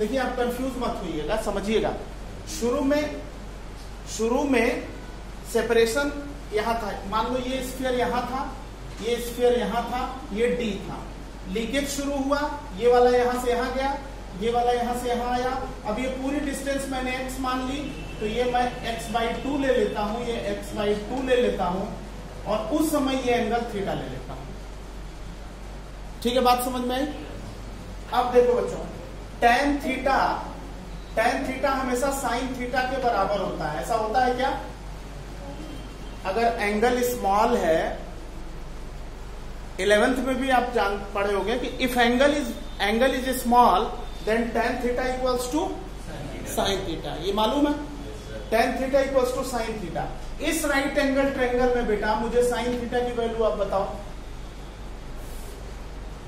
देखिए आप कंफ्यूज मत होइएगा, समझिएगा। शुरू में सेपरेशन यहां था, मान लो ये स्फीयर यहां था, ये स्फीयर यहां था, ये डी था। लीकेज शुरू हुआ, ये वाला यहां से यहां गया, ये वाला यहां से यहां आया। अब ये पूरी डिस्टेंस मैंने x मान ली, तो ये मैं x/2 ले लेता हूं, ये x/2 ले लेता हूं, और उस समय ये एंगल थीटा ले लेता हूं। ठीक है, बात समझ में आई? अब देखो बच्चों, tan थीटा हमेशा sin थीटा के बराबर होता है। ऐसा होता है क्या? अगर एंगल स्मॉल है, 11th में भी आप जान पढ़े होंगे कि if angle is small then tan theta equals to sin theta. ये मालूम है? tan theta equals to sin theta. इस राइट एंगल ट्रायंगल में बेटा मुझे sin थीटा की वैल्यू आप बताओ।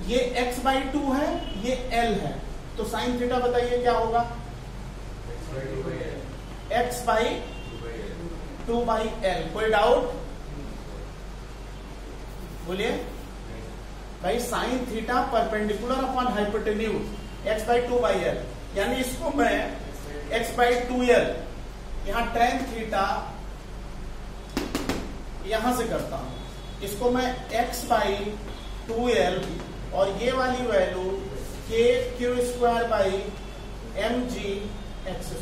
ये x/2 है, ये l है, तो sin थीटा बताइए क्या होगा? x/2/l। कोई डाउट? बोलिए भाई, sin theta perpendicular upon hypotenuse x/2/l, यानी इसको मैं x/2l, यहां tan थीटा यहां से करता हूं, इसको मैं x/2l और ये वाली वैल्यू kq² mg x²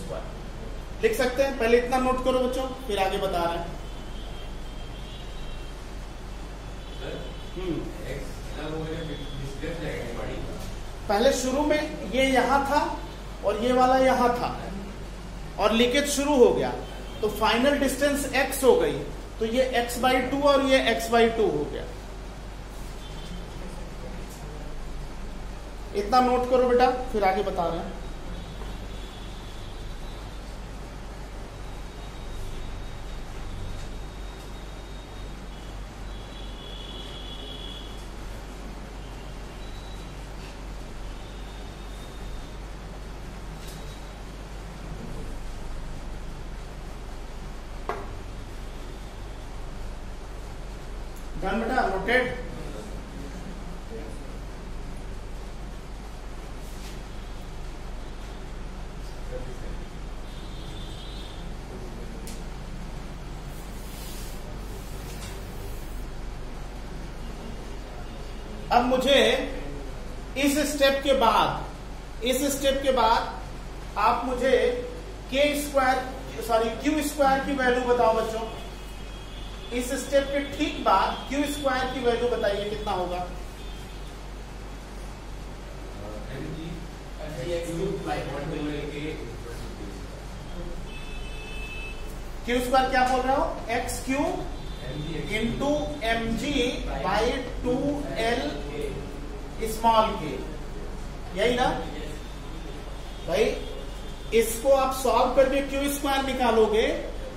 लिख सकते हैं। पहले इतना नोट करो बच्चों, फिर आगे बता रहे हैं। पहले शुरू में ये यहां था और ये वाला यहां था, और लीकेज शुरू हो गया, तो फाइनल डिस्टेंस x हो गई, तो ये x/2 और ये x/2 हो गया। इतना नोट करो बेटा, फिर आगे बता रहे हैं। डन बेटा, नोटेड। अब मुझे इस स्टेप के बाद आप मुझे q² की वैल्यू बताओ बच्चों। इस स्टेप के ठीक बाद q² की वैल्यू बताइए कितना होगा? q² क्या बोल रहा हूं? x³ इंटू mg/2l स्मॉल के, यही ना भाई? इसको आप सॉल्व करके q² निकालोगे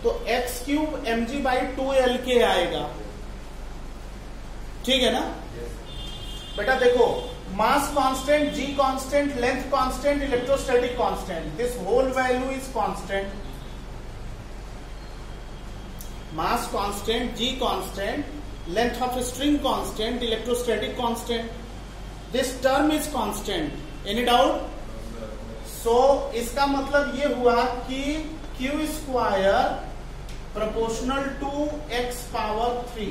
तो x³ mg/2l के आएगा। ठीक है ना बेटा? देखो, mass constant, g constant, length constant, electrostatic constant, this whole value is constant. Mass constant, g constant, length of string constant, electrostatic constant, this term is constant. Any doubt? So इसका मतलब ये हुआ कि q² प्रोपोर्शनल टू x⁴।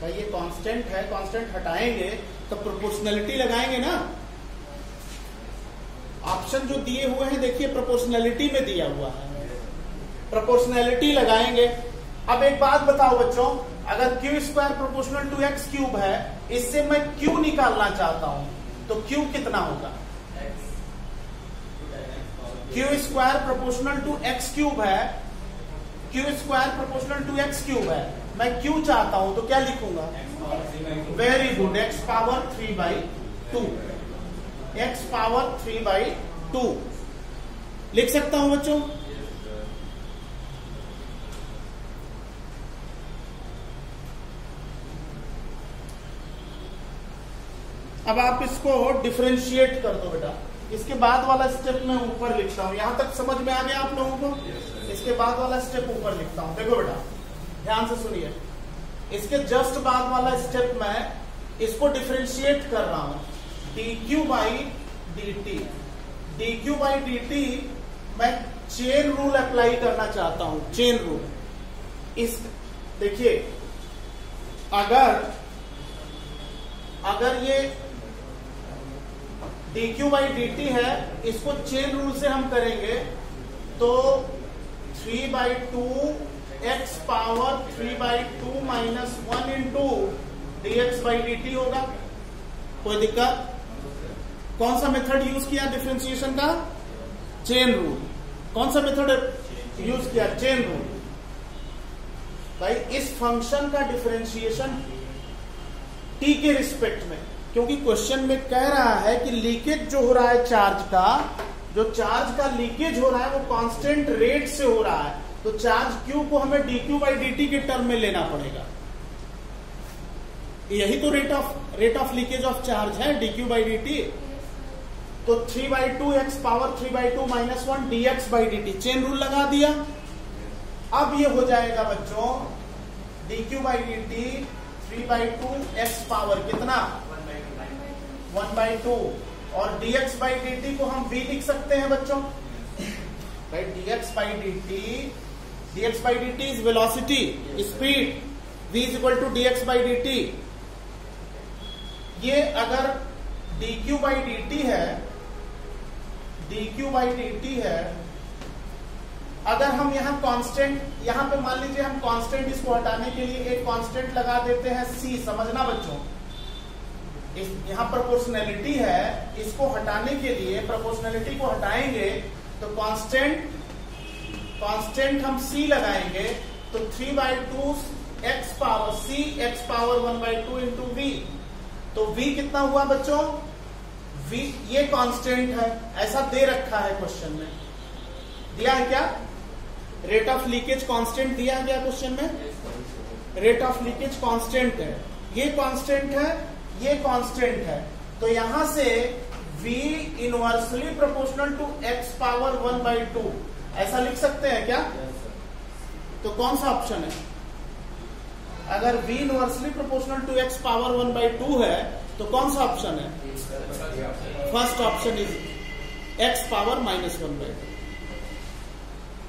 ये constant है, constant हटाएंगे तो proportionality लगाएंगे ना। ऑप्शन जो दिए हुए हैं देखिए, प्रोपोर्शनलिटी में दिया हुआ है, प्रोपोर्शनलिटी लगाएंगे। अब एक बात बताओ बच्चों, अगर q² प्रोपोर्शनल टू x³ है, इससे मैं q निकालना चाहता हूं, तो q कितना होगा? q² प्रोपोर्शनल टू x³ है, q² प्रोपोर्शनल टू x³ है, मैं q चाहता हूं तो क्या लिखूंगा? वेरी गुड, x⁴/2, x⁴/2 लिख सकता हूं बच्चों। अब आप इसको डिफरेंशिएट कर दो बेटा। इसके बाद वाला स्टेप मैं ऊपर लिखता हूं। यहां तक समझ में आ गया आप लोगों को? इसके बाद वाला स्टेप ऊपर लिखता हूं। देखो बेटा, ध्यान से सुनिए। इसके जस्ट बाद वाला स्टेप में इसको डिफरेंशिएट कर रहा हूं, dq/dt। dq बाई dt मैं चेन रूल अप्लाई करना चाहता हूं, चेन रूल। इस देखिए अगर ये dq बाई dt है, इसको चेन रूल से हम करेंगे तो 3/2 x power 3/2 minus 1 into dx by dt होगा। कोई दिक्कत? कौन सा मेथड यूज किया डिफरेंशिएशन का? Chain rule. कौन सा मेथड यूज किया? Chain rule. भाई इस फंक्शन का डिफरेंशिएशन t के रिस्पेक्ट में, क्योंकि क्वेश्चन में कह रहा है कि लीकेज जो हो रहा है चार्ज का, जो चार्ज का लीकेज हो रहा है वो कांस्टेंट रेट से हो रहा है, तो चार्ज q को हमें dq बाई dt के टर्म में लेना पड़ेगा। यही तो rate of leakage of charge है, dq बाई dt। तो 3/2 x power 3/2 minus 1 dx by dt, chain rule लगा दिया। अब ये हो जाएगा बच्चों dq by dt 3/2 x power कितना 1/2, और dx बाई dt को हम v लिख सकते हैं बच्चों, right. dx by dt is velocity, speed, v is equal to dx by dt। ये अगर dq बाई dt है, dq बाई dt है, अगर हम यहाँ कांस्टेंट, यहाँ पे मान लीजिए हम कांस्टेंट इसको हटाने के लिए एक कांस्टेंट लगा देते हैं c, समझना बच्चों। यहाँ प्रोपोर्शनैलिटी है, इसको हटाने के लिए प्रोपोर्शनैलिटी को हटाएंगे तो कांस्टेंट हम c लगाएंगे, तो 3/2 x power c x power 1/2 into v। तो v कितना हुआ बच्चों? v ये कांस्टेंट है, ऐसा दे रखा है क्वेश्चन में। दिया है क्या? रेट ऑफ लीकेज कांस्टेंट दिया गया क्वेश्चन में। रेट ऑफ लीकेज कांस्टेंट है, ये कांस्टेंट है, ये कांस्टेंट है, तो यहां से v inversely proportional to x power 1/2 ऐसा लिख सकते हैं क्या? तो कौन सा ऑप्शन है? अगर v inversely proportional to x power 1/2 है तो कौन सा ऑप्शन है? First option is x power minus 1/2।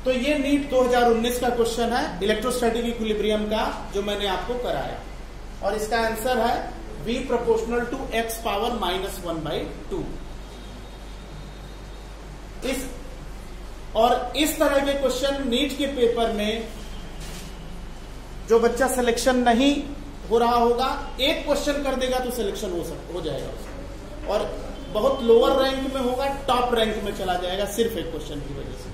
तो ये नीट 2019 का क्वेश्चन है इलेक्ट्रोस्टैटिक इक्विलिब्रियम का, जो मैंने आपको कराया, और इसका आंसर है v proportional to x power minus 1/2। इस तरह के क्वेश्चन नीट के पेपर में जो बच्चा सिलेक्शन नहीं हो रहा होगा, एक क्वेश्चन कर देगा तो सिलेक्शन हो जाएगा उसका, और बहुत लोअर रैंक में होगा, टॉप रैंक में चला जाएगा सिर्फ एक क्वेश्चन की वजह से।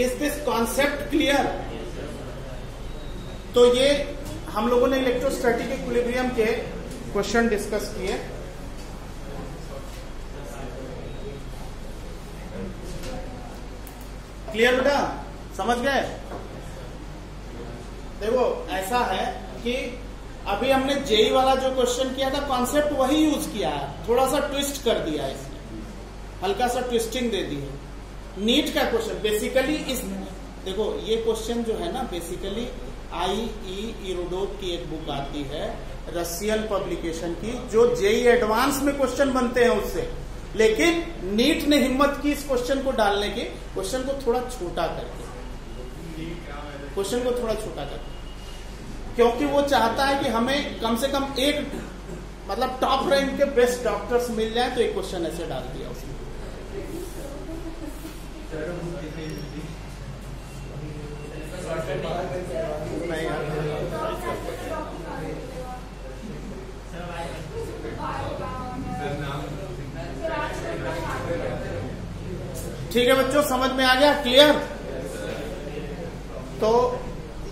Is this concept clear? तो ये हम लोगों ने इलेक्ट्रोस्टैटिक इक्विलिब्रियम के क्वेश्चन डिस्कस किए। क्लियर बेटा? समझ गए? देखो ऐसा है कि अभी हमने जेई वाला जो क्वेश्चन किया था, कॉन्सेप्ट वही यूज किया है, थोड़ा सा ट्विस्ट कर दिया है इसमें, हल्का सा ट्विस्टिंग दे दी है। नीट का क्वेश्चन बेसिकली देखो ये क्वेश्चन जो है ना, बेसिकली IE इरोडोव की एक बुक आती है रशियन पब्लिकेशन की, जो जेई एडवांस में क्वेश्चन बनते हैं उससे, लेकिन नीट ने हिम्मत की इस क्वेश्चन को डालने की, क्वेश्चन को थोड़ा छोटा करके, क्योंकि वो चाहता है कि हमें कम से कम एक मतलब टॉप रैंक के बेस्ट डॉक्टर्स मिल जाए, तो एक क्वेश्चन ऐसे डाल दिया उसने। ठीक है बच्चों, समझ में आ गया? क्लियर? तो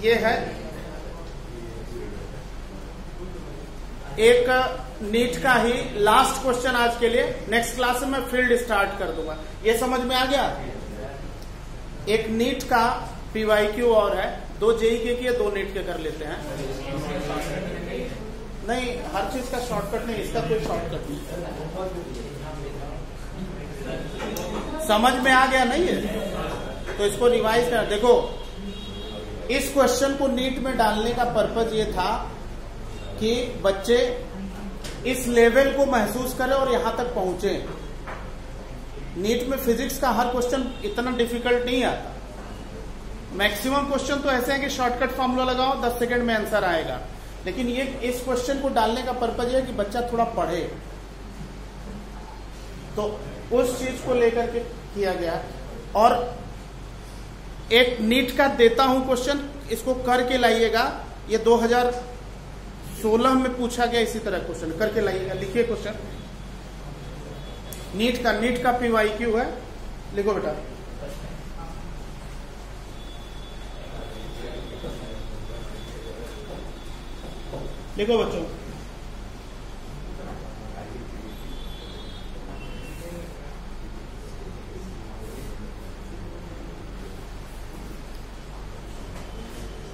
ये है एक नीट का ही लास्ट क्वेश्चन आज के लिए। नेक्स्ट क्लास में मैं फील्ड स्टार्ट कर दूंगा। ये समझ में आ गया? एक नीट का PYQ और है, 2 जेई के किए, 2 नीट के कर लेते हैं। नहीं, हर चीज का शॉर्टकट नहीं, इसका कोई शॉर्टकट नहीं। समझ में आ गया नहीं है? तो इसको रिवाइज कर। देखो इस क्वेश्चन को नीट में डालने का पर्पज ये था कि बच्चे इस लेवल को महसूस करें और यहां तक पहुंचे। नीट में फिजिक्स का हर क्वेश्चन इतना डिफिकल्ट नहीं आता। मैक्सिमम क्वेश्चन तो ऐसे हैं कि शॉर्टकट फॉर्मूला लगाओ 10 सेकंड में आंसर आएगा, लेकिन ये इस क्वेश्चन को डालने का पर्पज है कि बच्चा थोड़ा पढ़े, तो उस चीज को लेकर के किया गया। और एक नीट का देता हूं क्वेश्चन, इसको करके लाइएगा। ये 2016 में पूछा गया इसी तरह क्वेश्चन, करके लाइएगा। लिखिए क्वेश्चन नीट का PYQ है, लिखो बेटा। लिखो बच्चों,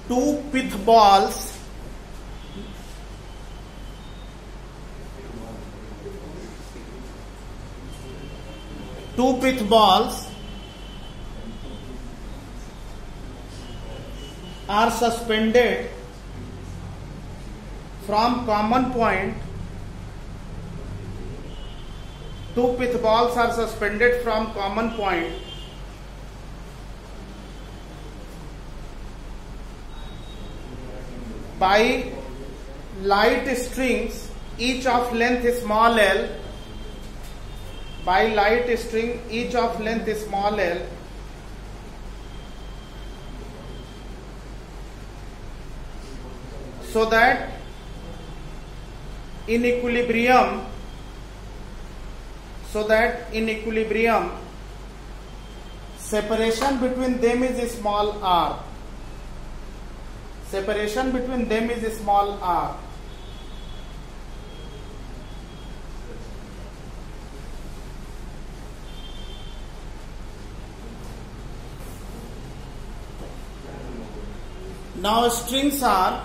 two pith balls are suspended from common point. Two pith balls are suspended from common point by light strings, each of length small l. By light string, each of length small l. So that in equilibrium, separation between them is small r. Separation between them is small r. Now strings are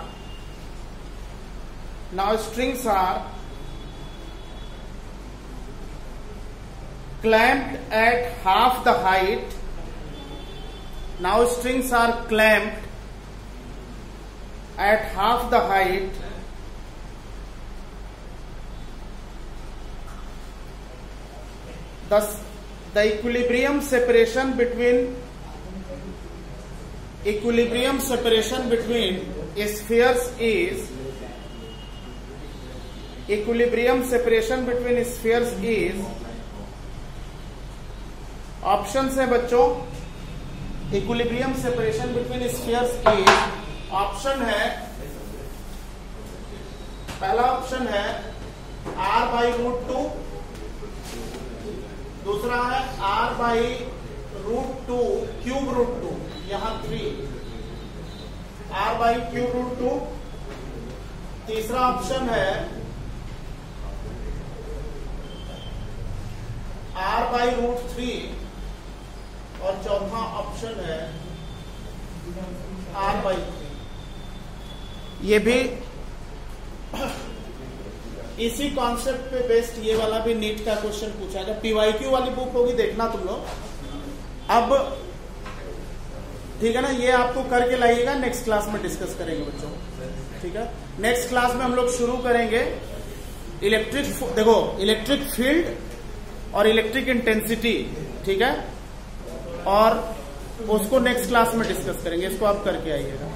clamped at half the height. Now strings are clamped at half the height thus the equilibrium separation between spheres is option है बच्चों। Equilibrium separation between spheres is, option है, पहला option है r/√2, दूसरा है r/√2 क्यूब√2, यहां 3 r/√2, तीसरा option है r/√3 और चौथा ऑप्शन है r/3। ये भी इसी कॉन्सेप्ट पे बेस्ड ये वाला भी नीट का क्वेश्चन पूछा है। PYQ वाली बुक होगी, देखना तुम लोग। अब ठीक है ना, ये आपको करके लाइएगा, नेक्स्ट क्लास में डिस्कस करेंगे बच्चों, ठीक है। नेक्स्ट क्लास में हम लोग शुरू करेंगे इलेक्ट्रिक फील्ड और इलेक्ट्रिक इंटेंसिटी, ठीक है, और उसको नेक्स्ट क्लास में डिस्कस करेंगे। इसको आप करके आइएगा।